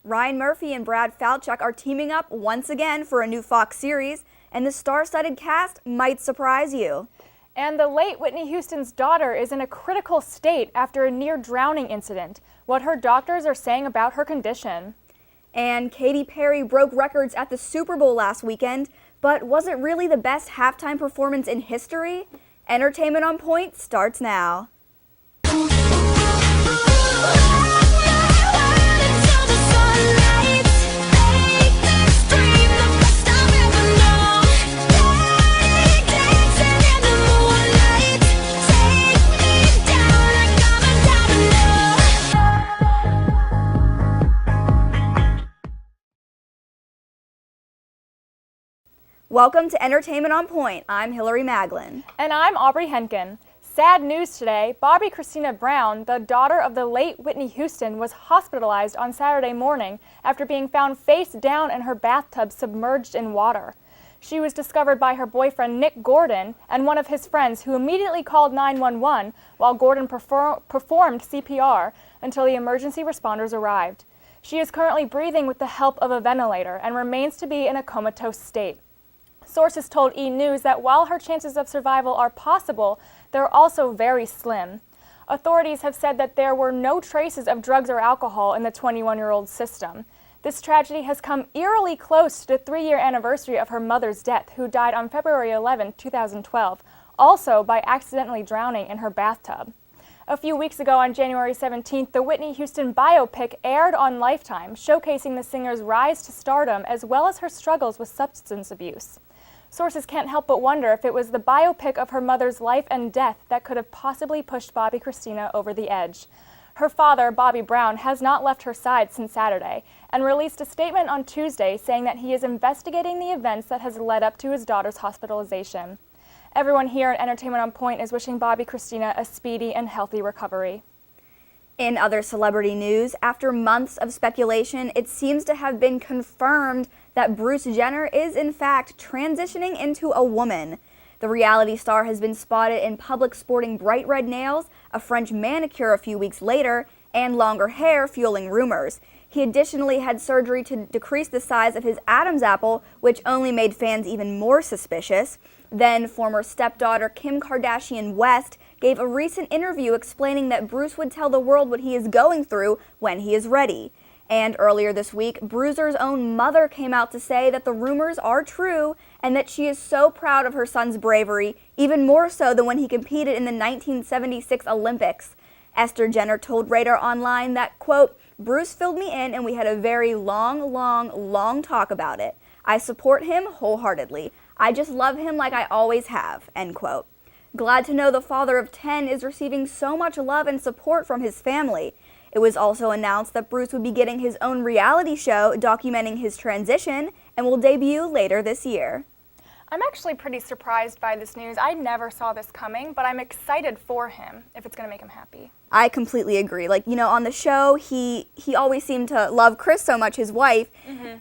Ryan Murphy and Brad Falchuk are teaming up once again for a new Fox series, and the star-studded cast might surprise you. And the late Whitney Houston's daughter is in a critical state after a near-drowning incident. What her doctors are saying about her condition. And Katy Perry broke records at the Super Bowl last weekend, but was it really the best halftime performance in history? Entertainment on Point starts now. Welcome to Entertainment on Point. I'm Hillary Maglin. And I'm Aubrey Henkin. Sad news today. Bobbi Kristina Brown, the daughter of the late Whitney Houston, was hospitalized on Saturday morning after being found face down in her bathtub submerged in water. She was discovered by her boyfriend Nick Gordon and one of his friends, who immediately called 911 while Gordon performed CPR until the emergency responders arrived. She is currently breathing with the help of a ventilator and remains to be in a comatose state. Sources told E! News that while her chances of survival are possible, they're also very slim. Authorities have said that there were no traces of drugs or alcohol in the 21-year-old's system. This tragedy has come eerily close to the 3-year anniversary of her mother's death, who died on February 11, 2012, also by accidentally drowning in her bathtub. A few weeks ago, on January 17th, the Whitney Houston biopic aired on Lifetime, showcasing the singer's rise to stardom as well as her struggles with substance abuse. Sources can't help but wonder if it was the biopic of her mother's life and death that could have possibly pushed Bobbi Kristina over the edge. Her father, Bobby Brown, has not left her side since Saturday and released a statement on Tuesday saying that he is investigating the events that has led up to his daughter's hospitalization. Everyone here at Entertainment on Point is wishing Bobbi Kristina a speedy and healthy recovery. In other celebrity news, after months of speculation, it seems to have been confirmed that Bruce Jenner is in fact transitioning into a woman. The reality star has been spotted in public sporting bright red nails, a French manicure a few weeks later, and longer hair, fueling rumors. He additionally had surgery to decrease the size of his Adam's apple, which only made fans even more suspicious. Then former stepdaughter Kim Kardashian West gave a recent interview explaining that Bruce would tell the world what he is going through when he is ready. And earlier this week, Bruiser's own mother came out to say that the rumors are true and that she is so proud of her son's bravery, even more so than when he competed in the 1976 Olympics. Esther Jenner told Radar Online that, quote, "Bruce filled me in and we had a very long talk about it. I support him wholeheartedly. I just love him like I always have," end quote. Glad to know the father of 10 is receiving so much love and support from his family. It was also announced that Bruce would be getting his own reality show documenting his transition and will debut later this year. I'm actually pretty surprised by this news. I never saw this coming, but I'm excited for him if it's going to make him happy. I completely agree. Like, you know, on the show, he always seemed to love Chris so much, his wife.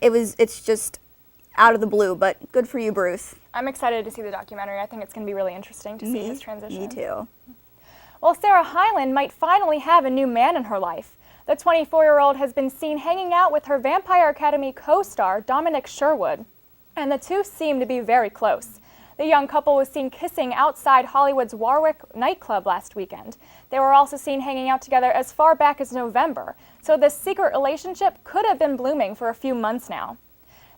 It's just out of the blue, but good for you, Bruce. I'm excited to see the documentary. I think it's going to be really interesting to see his transition. Me too. Well, Sarah Hyland might finally have a new man in her life. The 24-year-old has been seen hanging out with her Vampire Academy co-star, Dominic Sherwood, and the two seem to be very close. The young couple was seen kissing outside Hollywood's Warwick nightclub last weekend. They were also seen hanging out together as far back as November, so this secret relationship could have been blooming for a few months now.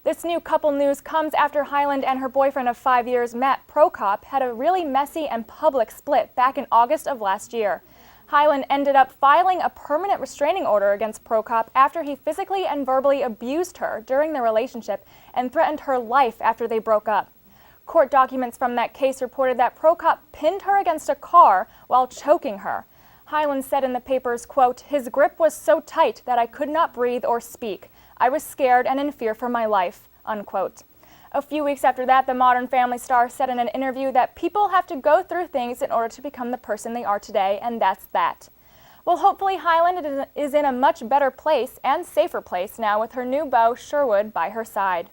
This new couple news comes after Hyland and her boyfriend of 5 years, Matt Prokop, had a really messy and public split back in August of last year. Hyland ended up filing a permanent restraining order against Prokop after he physically and verbally abused her during the relationship and threatened her life after they broke up. Court documents from that case reported that Prokop pinned her against a car while choking her. Hyland said in the papers, quote, "His grip was so tight that I could not breathe or speak. I was scared and in fear for my life," unquote. A few weeks after that, the Modern Family star said in an interview that people have to go through things in order to become the person they are today, and that's that. Well, hopefully Hyland is in a much better place and safer place now with her new beau, Sherwood, by her side.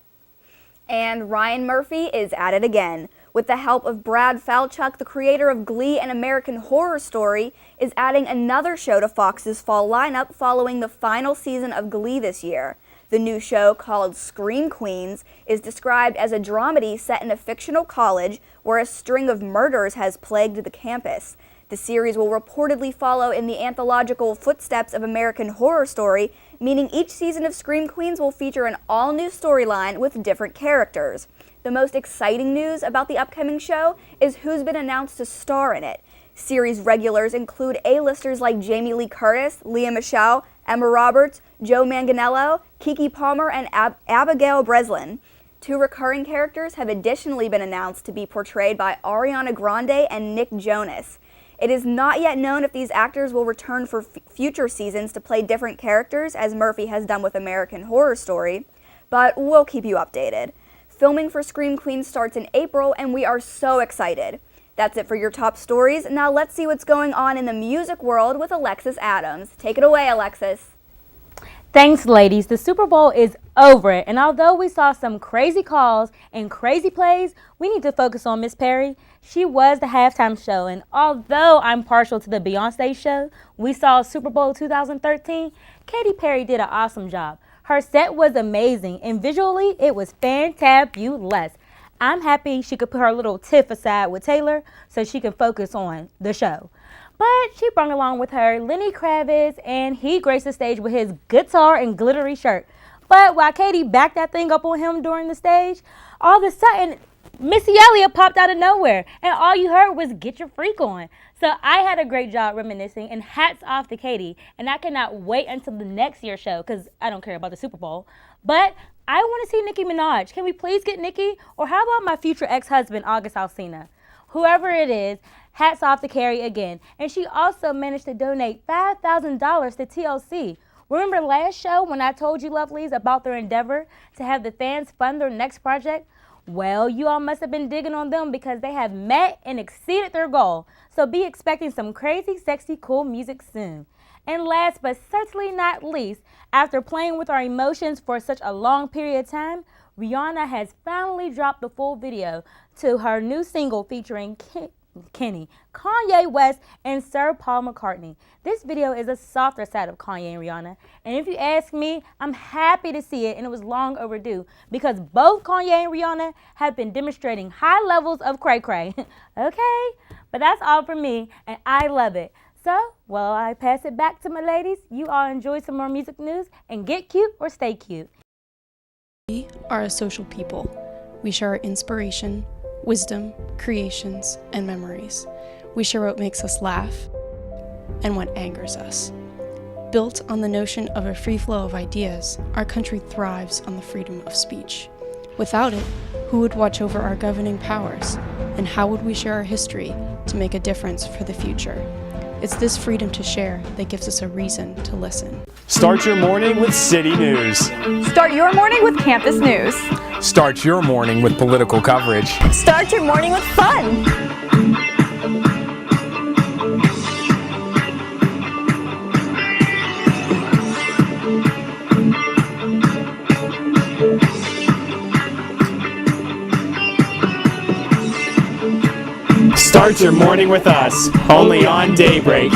And Ryan Murphy is at it again. With the help of Brad Falchuk, the creator of Glee and American Horror Story, is adding another show to Fox's fall lineup following the final season of Glee this year. The new show, called Scream Queens, is described as a dramedy set in a fictional college where a string of murders has plagued the campus. The series will reportedly follow in the anthological footsteps of American Horror Story, meaning each season of Scream Queens will feature an all-new storyline with different characters. The most exciting news about the upcoming show is who's been announced to star in it. Series regulars include A-listers like Jamie Lee Curtis, Lea Michele, Emma Roberts, Joe Manganiello, Keke Palmer, and Abigail Breslin. 2 recurring characters have additionally been announced to be portrayed by Ariana Grande and Nick Jonas. It is not yet known if these actors will return for future seasons to play different characters, as Murphy has done with American Horror Story, but we'll keep you updated. Filming for Scream Queens starts in April, and we are so excited. That's it for your top stories. Now let's see what's going on in the music world with Alexis Adams. Take it away, Alexis. Thanks, ladies. The Super Bowl is over, and although we saw some crazy calls and crazy plays, we need to focus on Miss Perry. She was the halftime show, and although I'm partial to the Beyonce show we saw Super Bowl 2013, Katy Perry did an awesome job. Her set was amazing, and visually, it was fantabulous. I'm happy she could put her little tiff aside with Taylor so she can focus on the show. But she brought along with her Lenny Kravitz, and he graced the stage with his guitar and glittery shirt. But while Katy backed that thing up on him during the stage, all of a sudden, Missy Elliott popped out of nowhere, and all you heard was "Get your freak on." So I had a great job reminiscing, and hats off to Katy. And I cannot wait until the next year's show, because I don't care about the Super Bowl. But I want to see Nicki Minaj. Can we please get Nicki? Or how about my future ex-husband, August Alsina? Whoever it is, hats off to Carrie again. And she also managed to donate $5,000 to TLC. Remember last show when I told you, lovelies, about their endeavor to have the fans fund their next project? Well, you all must have been digging on them because they have met and exceeded their goal. So be expecting some crazy, sexy, cool music soon. And last but certainly not least, after playing with our emotions for such a long period of time, Rihanna has finally dropped the full video to her new single featuring Kenny, Kanye West, and Sir Paul McCartney. This video is a softer side of Kanye and Rihanna, and if you ask me, I'm happy to see it, and it was long overdue because both Kanye and Rihanna have been demonstrating high levels of cray-cray. Okay, but that's all for me, and I love it. So, while I pass it back to my ladies, you all enjoy some more music news and get cute or stay cute. We are a social people. We share our inspiration, wisdom, creations, and memories. We share what makes us laugh and what angers us. Built on the notion of a free flow of ideas, our country thrives on the freedom of speech. Without it, who would watch over our governing powers? And how would we share our history to make a difference for the future? It's this freedom to share that gives us a reason to listen. Start your morning with City News. Start your morning with campus news. Start your morning with political coverage. Start your morning with fun. Start your morning with us, only on Daybreak.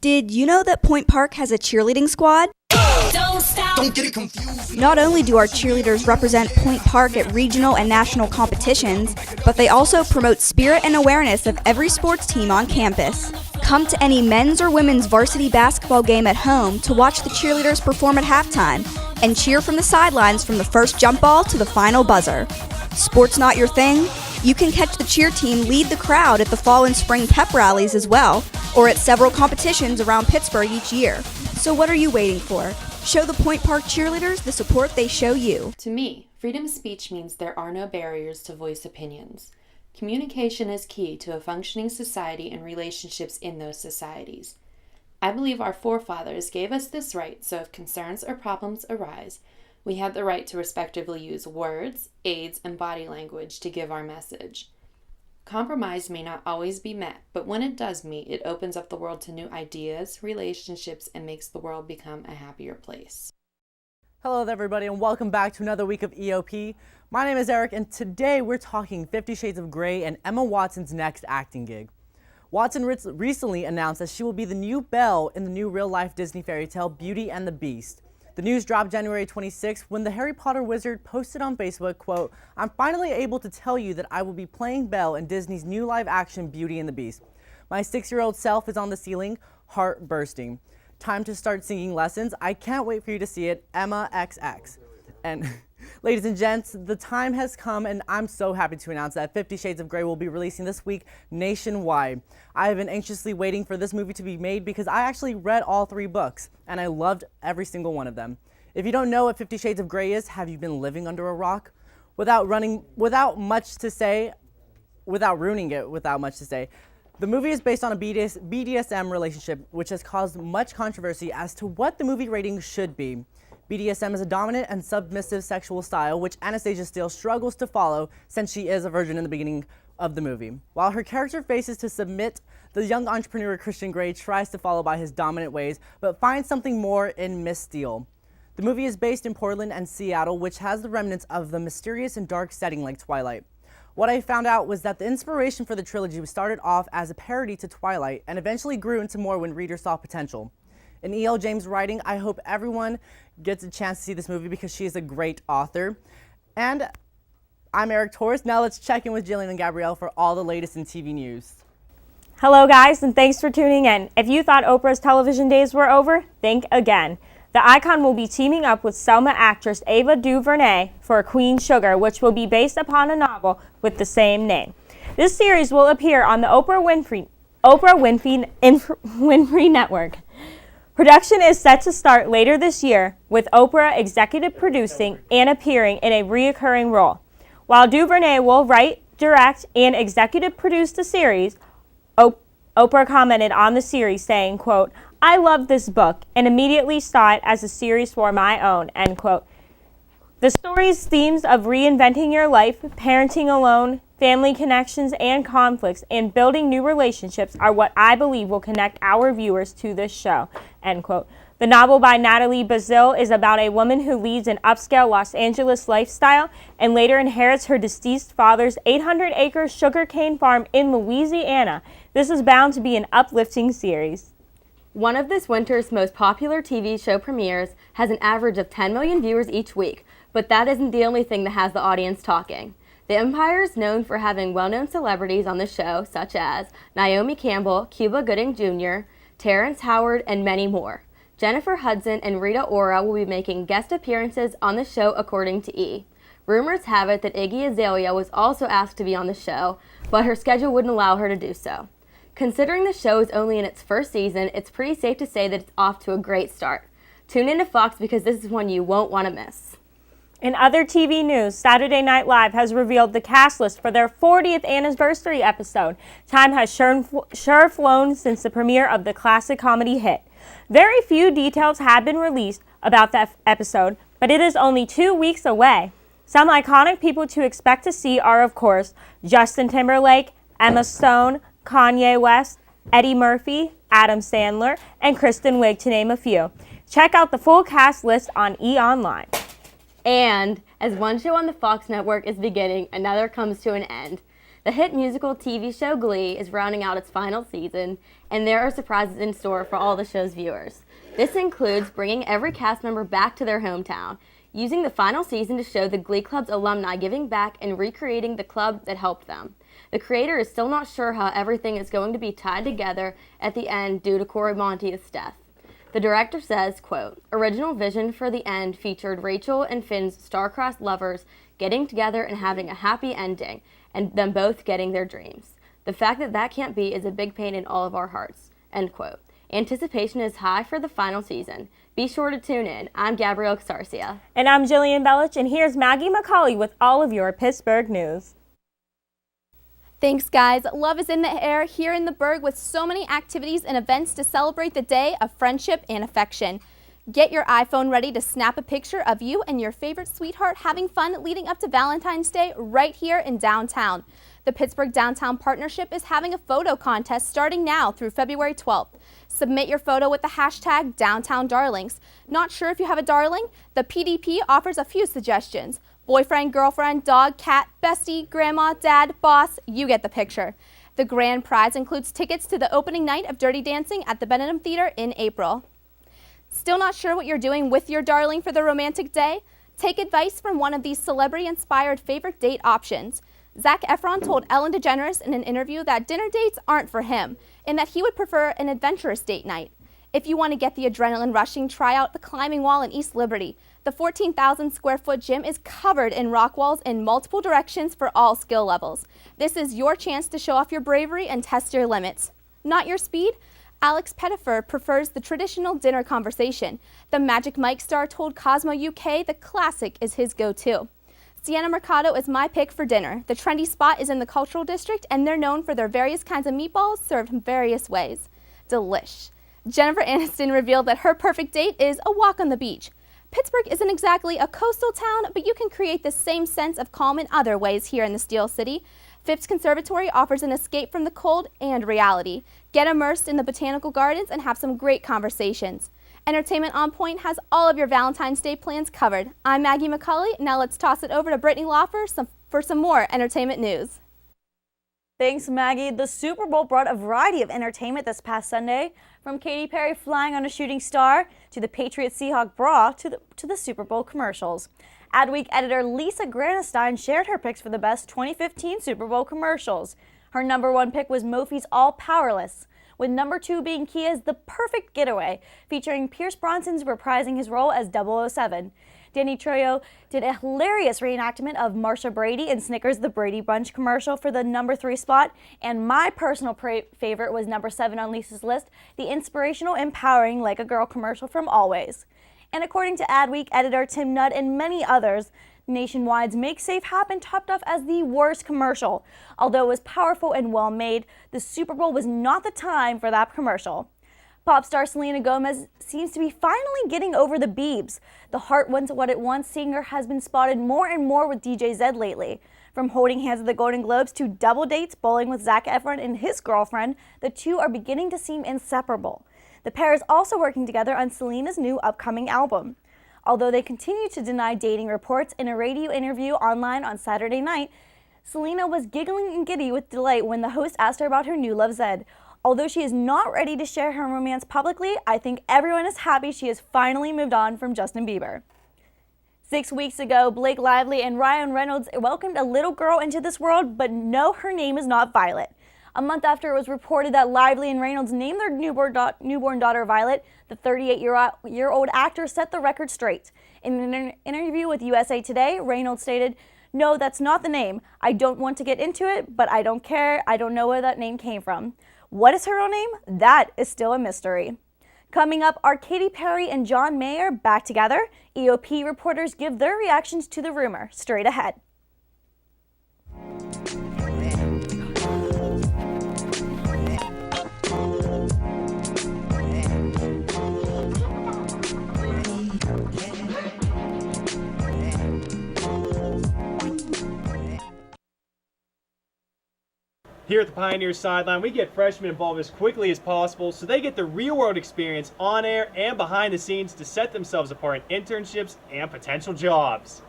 Did you know that Point Park has a cheerleading squad? Don't stop. Don't get it confused. Not only do our cheerleaders represent Point Park at regional and national competitions, but they also promote spirit and awareness of every sports team on campus. Come to any men's or women's varsity basketball game at home to watch the cheerleaders perform at halftime and cheer from the sidelines from the first jump ball to the final buzzer. Sports not your thing? You can catch the cheer team lead the crowd at the fall and spring pep rallies as well, or at several competitions around Pittsburgh each year. So what are you waiting for? Show the Point Park cheerleaders the support they show you. To me, freedom of speech means there are no barriers to voice opinions. Communication is key to a functioning society and relationships in those societies. I believe our forefathers gave us this right, so if concerns or problems arise, we have the right to respectively use words, aids, and body language to give our message. Compromise may not always be met, but when it does meet, it opens up the world to new ideas, relationships, and makes the world become a happier place. Hello everybody, and welcome back to another week of EOP. My name is Eric, and today we're talking 50 Shades of Grey and Emma Watson's next acting gig. Watson recently announced that she will be the new Belle in the new real-life Disney fairy tale Beauty and the Beast. The news dropped January 26th when the Harry Potter wizard posted on Facebook, quote, "I'm finally able to tell you that I will be playing Belle in Disney's new live-action Beauty and the Beast. My 6-year-old self is on the ceiling, heart bursting. Time to start singing lessons. I can't wait for you to see it. Emma XX." And ladies and gents, the time has come, and I'm so happy to announce that 50 Shades of Grey will be releasing this week nationwide. I have been anxiously waiting for this movie to be made because I actually read all 3 books, and I loved every single one of them. If you don't know what 50 Shades of Grey is, have you been living under a rock? Without ruining it, without much to say, the movie is based on a BDSM relationship, which has caused much controversy as to what the movie rating should be. BDSM is a dominant and submissive sexual style, which Anastasia Steele struggles to follow since she is a virgin in the beginning of the movie. While her character faces to submit, the young entrepreneur Christian Grey tries to follow by his dominant ways, but finds something more in Miss Steele. The movie is based in Portland and Seattle, which has the remnants of the mysterious and dark setting like Twilight. What I found out was that the inspiration for the trilogy started off as a parody to Twilight and eventually grew into more when readers saw potential. In E.L. James' writing, I hope everyone gets a chance to see this movie because she is a great author. And I'm Eric Torres. Now let's check in with Jillian and Gabrielle for all the latest in TV news. Hello guys, and thanks for tuning in. If you thought Oprah's television days were over, think again. The icon will be teaming up with Selma actress Ava DuVernay for Queen Sugar, which will be based upon a novel with the same name. This series will appear on the Oprah Winfrey Network. Production is set to start later this year, with Oprah executive producing and appearing in a reoccurring role. While DuVernay will write, direct, and executive produce the series, Oprah commented on the series saying, quote, "I loved this book and immediately saw it as a series for my own," end quote. The story's themes of reinventing your life, parenting alone, family connections and conflicts, and building new relationships are what I believe will connect our viewers to this show, end quote. The novel by Natalie Bazile is about a woman who leads an upscale Los Angeles lifestyle and later inherits her deceased father's 800-acre sugarcane farm in Louisiana. This is bound to be an uplifting series. One of this winter's most popular TV show premieres has an average of 10 million viewers each week, but that isn't the only thing that has the audience talking. The Empire is known for having well-known celebrities on the show, such as Naomi Campbell, Cuba Gooding Jr., Terrence Howard, and many more. Jennifer Hudson and Rita Ora will be making guest appearances on the show, according to E! Rumors have it that Iggy Azalea was also asked to be on the show, but her schedule wouldn't allow her to do so. Considering the show is only in its first season, it's pretty safe to say that it's off to a great start. Tune into Fox because this is one you won't want to miss. In other TV news, Saturday Night Live has revealed the cast list for their 40th anniversary episode. Time has sure flown since the premiere of the classic comedy hit. Very few details have been released about that episode, but it is only 2 weeks away. Some iconic people to expect to see are, of course, Justin Timberlake, Emma Stone, Kanye West, Eddie Murphy, Adam Sandler, and Kristen Wiig, to name a few. Check out the full cast list on E! Online. And as one show on the Fox network is beginning, another comes to an end. The hit musical TV show Glee is rounding out its final season, and there are surprises in store for all the show's viewers. This includes bringing every cast member back to their hometown, using the final season to show the Glee Club's alumni giving back and recreating the club that helped them. The creator is still not sure how everything is going to be tied together at the end due to Cory Monteith's death. The director says, quote, "Original vision for the end featured Rachel and Finn's star-crossed lovers getting together and having a happy ending, and them both getting their dreams. The fact that that can't be is a big pain in all of our hearts," end quote. Anticipation is high for the final season. Be sure to tune in. I'm Gabrielle Xarcia. And I'm Jillian Bellich, and here's Maggie McCauley with all of your Pittsburgh news. Thanks, guys. Love is in the air here in the Burgh with so many activities and events to celebrate the day of friendship and affection. Get your iPhone ready to snap a picture of you and your favorite sweetheart having fun leading up to Valentine's Day right here in downtown. The Pittsburgh Downtown Partnership is having a photo contest starting now through February 12th. Submit your photo with the hashtag DowntownDarlings. Not sure if you have a darling? The PDP offers a few suggestions. Boyfriend, girlfriend, dog, cat, bestie, grandma, dad, boss, you get the picture. The grand prize includes tickets to the opening night of Dirty Dancing at the Benedum Theater in April. Still not sure what you're doing with your darling for the romantic day? Take advice from one of these celebrity-inspired favorite date options. Zac Efron told Ellen DeGeneres in an interview that dinner dates aren't for him, and that he would prefer an adventurous date night. If you want to get the adrenaline rushing, try out the climbing wall in East Liberty. The 14,000 square foot gym is covered in rock walls in multiple directions for all skill levels. This is your chance to show off your bravery and test your limits. Not your speed? Alex Pettifer prefers the traditional dinner conversation. The Magic Mike star told Cosmo UK the classic is his go-to. Sienna Mercado is my pick for dinner. The trendy spot is in the Cultural District, and they're known for their various kinds of meatballs served in various ways. Delish. Jennifer Aniston revealed that her perfect date is a walk on the beach. Pittsburgh isn't exactly a coastal town, but you can create the same sense of calm in other ways here in the Steel City. Phipps Conservatory offers an escape from the cold and reality. Get immersed in the botanical gardens and have some great conversations. Entertainment On Point has all of your Valentine's Day plans covered. I'm Maggie McCauley. Now let's toss it over to Brittany Lawfer for some more entertainment news. Thanks, Maggie. The Super Bowl brought a variety of entertainment this past Sunday, from Katy Perry flying on a shooting star to the Patriots-Seahawks brawl to the Super Bowl commercials. Adweek editor Lisa Granestein shared her picks for the best 2015 Super Bowl commercials. Her number one pick was Mophie's All Powerless, with number two being Kia's The Perfect Getaway, featuring Pierce Brosnan's reprising his role as 007. Danny Trejo did a hilarious reenactment of Marsha Brady in Snickers' The Brady Bunch commercial for the number 3 spot, and my personal favorite was number 7 on Lisa's list, the inspirational, empowering Like a Girl commercial from Always. And according to Adweek editor Tim Nutt and many others, Nationwide's Make Safe Happen topped off as the worst commercial. Although it was powerful and well made, the Super Bowl was not the time for that commercial. Pop star Selena Gomez seems to be finally getting over the Biebs. The Heart Wants What It Wants singer has been spotted more and more with DJ Zed lately. From holding hands at the Golden Globes to double dates bowling with Zac Efron and his girlfriend, the two are beginning to seem inseparable. The pair is also working together on Selena's new upcoming album. Although they continue to deny dating reports, in a radio interview online on Saturday night, Selena was giggling and giddy with delight when the host asked her about her new love, Zed. Although she is not ready to share her romance publicly, I think everyone is happy she has finally moved on from Justin Bieber. 6 weeks ago, Blake Lively and Ryan Reynolds welcomed a little girl into this world, but no, her name is not Violet. A month after it was reported that Lively and Reynolds named their newborn daughter Violet, the 38-year-old actor set the record straight. In an interview with USA Today, Reynolds stated, "No, that's not the name. I don't want to get into it, but I don't care. I don't know where that name came from. What is her real name? That is still a mystery." Coming up, are Katy Perry and John Mayer back together? EOP reporters give their reactions to the rumor. Straight ahead. Here at the Pioneers sideline, we get freshmen involved as quickly as possible so they get the real-world experience on air and behind the scenes to set themselves apart in internships and potential jobs.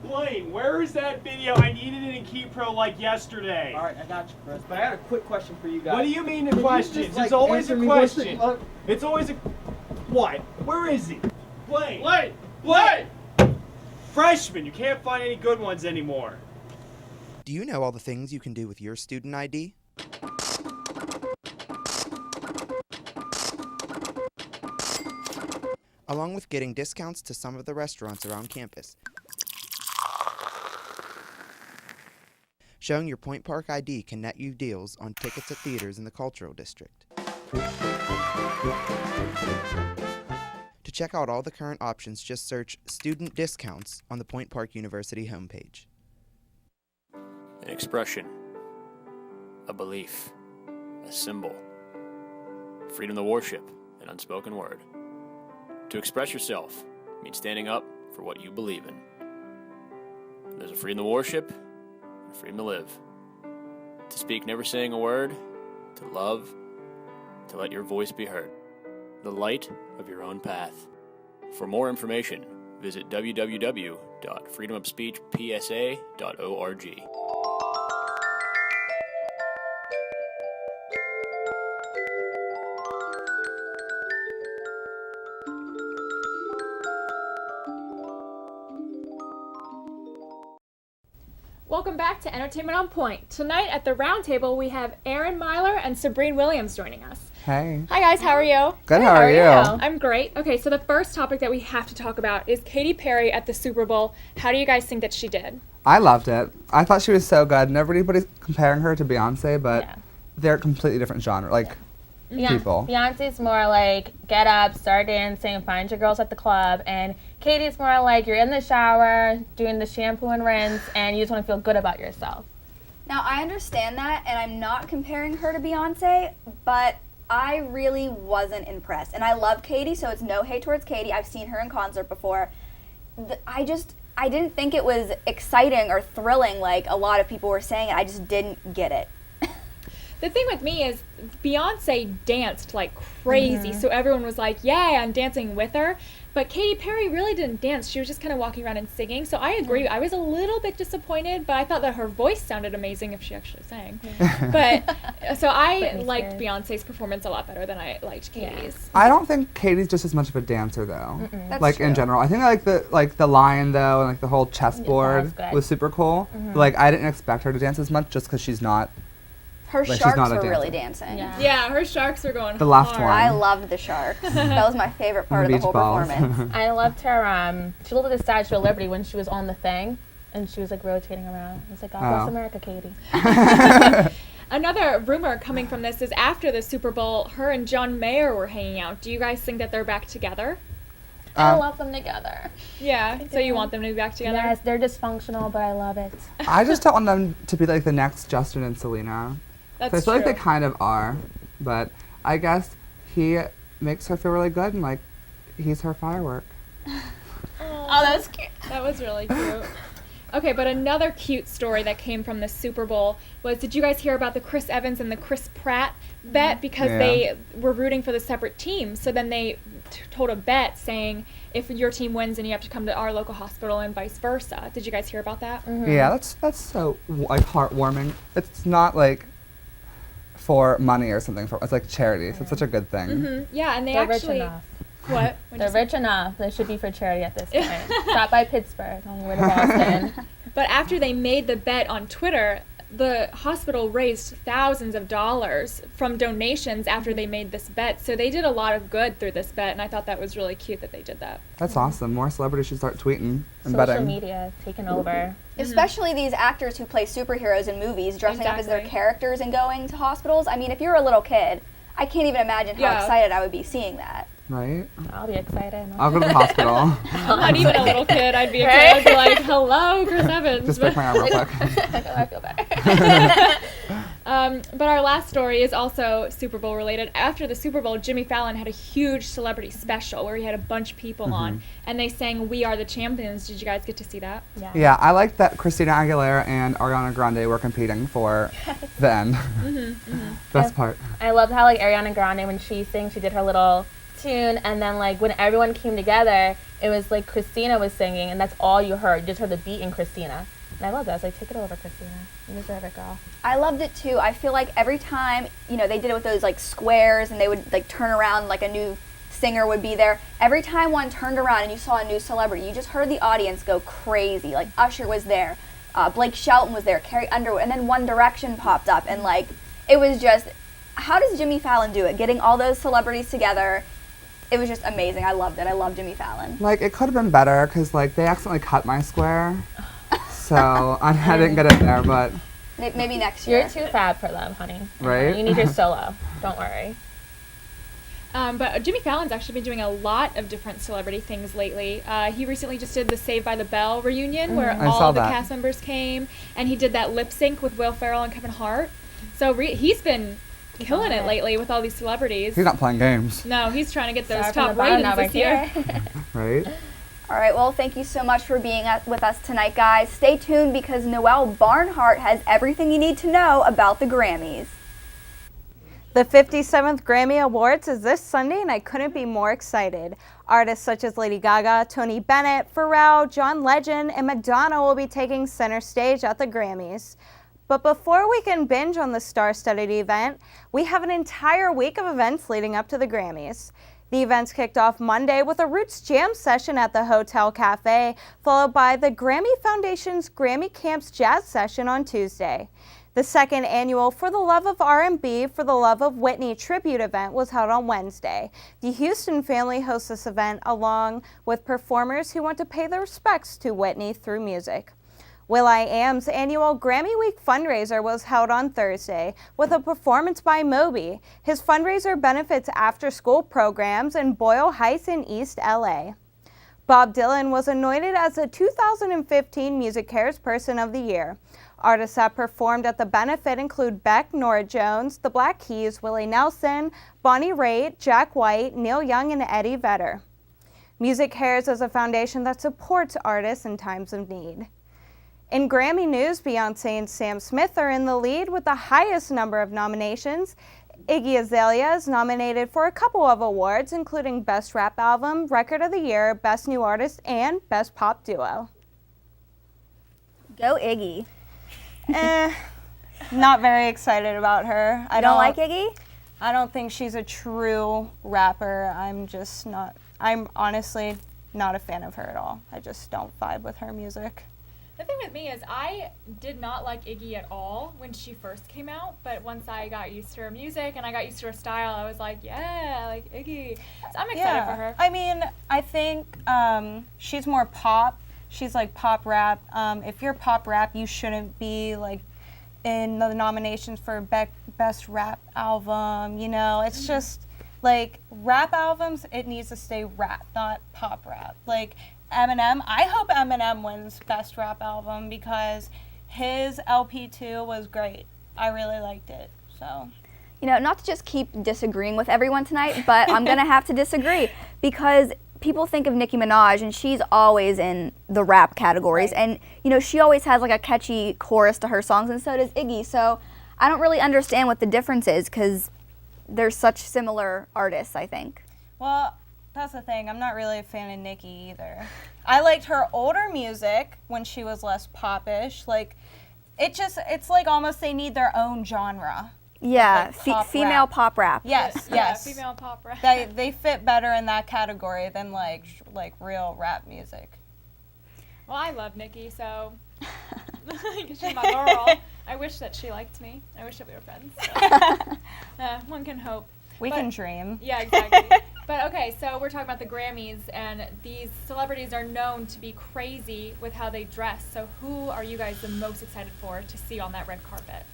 Blaine, where is that video? I needed it in KeyPro like yesterday. All right, I got you, Chris. But I had a quick question for you guys. What do you mean the questions? It's always a question. It's always a... What? Where is he? Blaine! Blaine! Blaine! Freshman, you can't find any good ones anymore. Do you know all the things you can do with your student ID? Along with getting discounts to some of the restaurants around campus. Showing your Point Park ID can net you deals on tickets at theaters in the Cultural District. To check out all the current options, just search Student Discounts on the Point Park University homepage. An expression, a belief, a symbol, freedom to worship, an unspoken word. To express yourself means standing up for what you believe in. There's a freedom to worship and a freedom to live. To speak never saying a word, to love, to let your voice be heard. The light of your own path. For more information, visit www.freedomofspeechpsa.org. Welcome back to Entertainment on Point. Tonight at the round table, we have Aaron Myler and Sabrine Williams joining us. Hey. Hi guys, how are you? Good, how are you? I'm great. Okay, so the first topic that we have to talk about is Katy Perry at the Super Bowl. How do you guys think that she did? I loved it. I thought she was so good, and everybody's comparing her to Beyonce, but they're completely different genre, people. Beyonce's more like get up, start dancing, find your girls at the club, and Katy's more like you're in the shower, doing the shampoo and rinse, and you just want to feel good about yourself. Now, I understand that, and I'm not comparing her to Beyonce, but I really wasn't impressed. And I love Katy, so it's no hate towards Katy. I've seen her in concert before. I didn't think it was exciting or thrilling like a lot of people were saying. I just didn't get it. The thing with me is Beyonce danced like crazy, so everyone was like, yay, I'm dancing with her. But Katy Perry really didn't dance. She was just kind of walking around and singing. So I agree. I was a little bit disappointed, but I thought that her voice sounded amazing if she actually sang. But so I liked Beyonce's performance a lot better than I liked Katy's. I don't think Katy's just as much of a dancer though. That's Like true. in general. I think I like the lion though, and like the whole chessboard was super cool. Like I didn't expect her to dance as much just because she's not. Her Like, she's sharks not a were really dancer. dancing. Yeah, her sharks were going The left hard. one. I loved the sharks. That was my favorite part of the Beach whole balls. performance. I loved her, she looked like the Statue of Liberty when she was on the thing, and she was like rotating around. I was like, God bless America, Katy. Another rumor coming from this is after the Super Bowl, her and John Mayer were hanging out. Do you guys think that they're back together? I love them together. Yeah, so you want them to be back together? Yes, they're dysfunctional, but I love it. I just don't want them to be like the next Justin and Selena. That's I feel like true. they kind of are, but I guess he makes her feel really good and like he's her firework. Oh, that was cute. That was really cute. Okay, but another cute story that came from the Super Bowl was, did you guys hear about the Chris Evans and the Chris Pratt bet? Because they were rooting for the separate teams. So then they told a bet saying, if your team wins, then you have to come to our local hospital and vice versa. Did you guys hear about that? Yeah, that's so like heartwarming. It's not like for money or something. It's like charity. So it's such a good thing. Yeah, and They're actually... rich enough. What? They're rich enough. They should be for charity at this point. Stop by Pittsburgh on your way to Boston. But after they made the bet on Twitter, the hospital raised thousands of dollars from donations after they made this bet. So they did a lot of good through this bet, and I thought that was really cute that they did that. That's awesome. More celebrities should start tweeting and Social betting. media taking over. Especially these actors who play superheroes in movies, dressing up as their Exactly. characters and going to hospitals. I mean, if you're a little kid, I can't even imagine how excited I would be seeing that. Right? I'll be excited. I'll go to the hospital. Not even a little kid. I'd be excited. I'd be like, hello, Chris Evans. Just break my arm real quick. I feel better. But our last story is also Super Bowl related. After the Super Bowl, Jimmy Fallon had a huge celebrity special where he had a bunch of people on, and they sang "We Are the Champions." Did you guys get to see that? Yeah, I like that Christina Aguilera and Ariana Grande were competing for the end. Best part. I loved how like Ariana Grande, when she sings, she did her little tune, and then like when everyone came together, it was like Christina was singing, and that's all you heard. You just heard the beat in Christina. And I love that. I was like, take it over, Christina. You deserve it, girl. I loved it too. I feel like every time, they did it with those like squares and they would like turn around like a new singer would be there. Every time one turned around and you saw a new celebrity, you just heard the audience go crazy. Like Usher was there, Blake Shelton was there, Carrie Underwood, and then One Direction popped up, and like it was just, how does Jimmy Fallon do it? Getting all those celebrities together. It was just amazing. I loved it. I love Jimmy Fallon. Like, it could have been better because like they accidentally cut my square. So I didn't get it there, but Maybe next year. You're too fab for them, honey. Right? You need your solo. Don't worry. But Jimmy Fallon's actually been doing a lot of different celebrity things lately. He recently just did the Saved by the Bell reunion where I all saw of the that. cast members came, and he did that lip sync with Will Ferrell and Kevin Hart. So he's been killing it lately with all these celebrities. he's not playing games, No, he's trying to get those Sorry from top the bottom, ratings not this right year. right? All right, well, thank you so much for being with us tonight, guys. Stay tuned because Noelle Barnhart has everything you need to know about the Grammys. The 57th Grammy Awards is this Sunday, and I couldn't be more excited. Artists such as Lady Gaga, Tony Bennett, Pharrell, John Legend, and Madonna will be taking center stage at the Grammys. But before we can binge on the star-studded event, we have an entire week of events leading up to the Grammys. The events kicked off Monday with a Roots Jam session at the Hotel Cafe, followed by the Grammy Foundation's Grammy Camps Jazz session on Tuesday. The second annual For the Love of R&B for the Love of Whitney tribute event was held on Wednesday. The Houston family hosts this event along with performers who want to pay their respects to Whitney through music. will.i.am's annual Grammy Week fundraiser was held on Thursday with a performance by Moby. His fundraiser benefits after-school programs in Boyle Heights in East LA. Bob Dylan was anointed as the 2015 Music Cares Person of the Year. Artists that performed at the benefit include Beck, Norah Jones, The Black Keys, Willie Nelson, Bonnie Raitt, Jack White, Neil Young, and Eddie Vedder. Music Cares is a foundation that supports artists in times of need. In Grammy news, Beyoncé and Sam Smith are in the lead with the highest number of nominations. Iggy Azalea is nominated for a couple of awards, including Best Rap Album, Record of the Year, Best New Artist, and Best Pop Duo. Go Iggy. Not very excited about her. I don't like Iggy? I don't think she's a true rapper. I'm honestly not a fan of her at all. I just don't vibe with her music. The thing with me is I did not like Iggy at all when she first came out, but once I got used to her music and I got used to her style, I was like, yeah, like Iggy. So I'm excited for her. I mean, I think she's more pop. She's like pop rap. If you're pop rap, you shouldn't be like in the nominations for best rap album. You know, it's just like rap albums, it needs to stay rap, not pop rap. Like Eminem, I hope Eminem wins Best Rap Album because his LP2 was great. I really liked it, so. You know, not to just keep disagreeing with everyone tonight, but I'm going to have to disagree because people think of Nicki Minaj and she's always in the rap categories. Right. And, you know, she always has like a catchy chorus to her songs and so does Iggy. So I don't really understand what the difference is because they're such similar artists, I think. Well, that's the thing. I'm not really a fan of Nicki either. I liked her older music when she was less popish. Like, it's like almost they need their own genre. Yeah, like female pop rap. Yes, Yeah, yes. female pop rap. They fit better in that category than like real rap music. Well, I love Nicki, so she's my girl. I wish that she liked me. I wish that we were friends. So. One can hope. We can dream. Yeah, exactly. But okay, so we're talking about the Grammys, and these celebrities are known to be crazy with how they dress. So who are you guys the most excited for to see on that red carpet?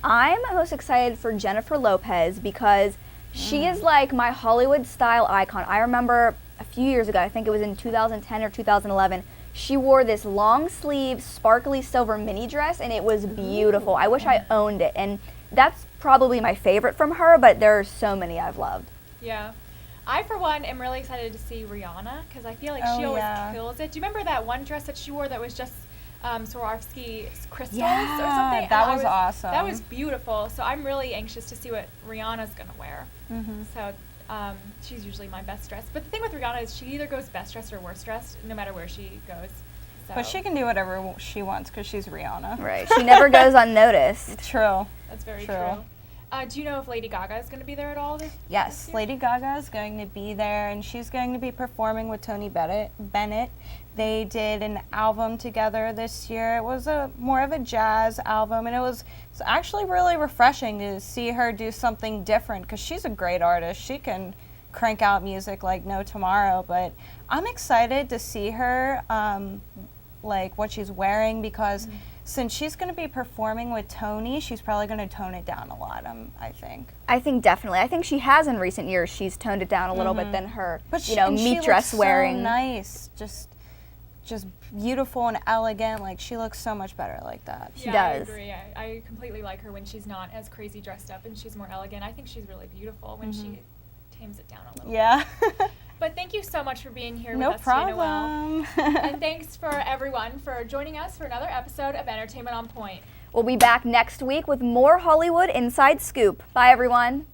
I'm most excited for Jennifer Lopez because she is like my Hollywood style icon. I remember a few years ago, I think it was in 2010 or 2011, she wore this long sleeve sparkly silver mini dress and it was beautiful. I wish I owned it, and that's probably my favorite from her, but there are so many I've loved. Yeah. I, for one, am really excited to see Rihanna because I feel like she always kills it. Do you remember that one dress that she wore that was just Swarovski crystals or something? That was awesome. That was beautiful. So I'm really anxious to see what Rihanna's going to wear. So she's usually my best dressed. But the thing with Rihanna is she either goes best dressed or worst dressed, no matter where she goes. So. But she can do whatever she wants because she's Rihanna. Right. She never goes unnoticed. True. That's very true. Do you know if Lady Gaga is going to be there at all? Yes, Lady Gaga is going to be there, and she's going to be performing with Tony Bennett. They did an album together this year. It was more of a jazz album, and it's actually really refreshing to see her do something different because she's a great artist. She can crank out music like no tomorrow, but I'm excited to see her, like what she's wearing because since she's going to be performing with Tony, she's probably going to tone it down a lot, I think. I think definitely. I think she has in recent years. She's toned it down a little bit than her, meat dress wearing. So nice, just beautiful and elegant. Like she looks so much better like that. She does. I agree. I completely like her when she's not as crazy dressed up and she's more elegant. I think she's really beautiful when she tames it down a little bit. But thank you so much for being here with us today, Noelle. And thanks for everyone for joining us for another episode of Entertainment on Point. We'll be back next week with more Hollywood Inside Scoop. Bye, everyone.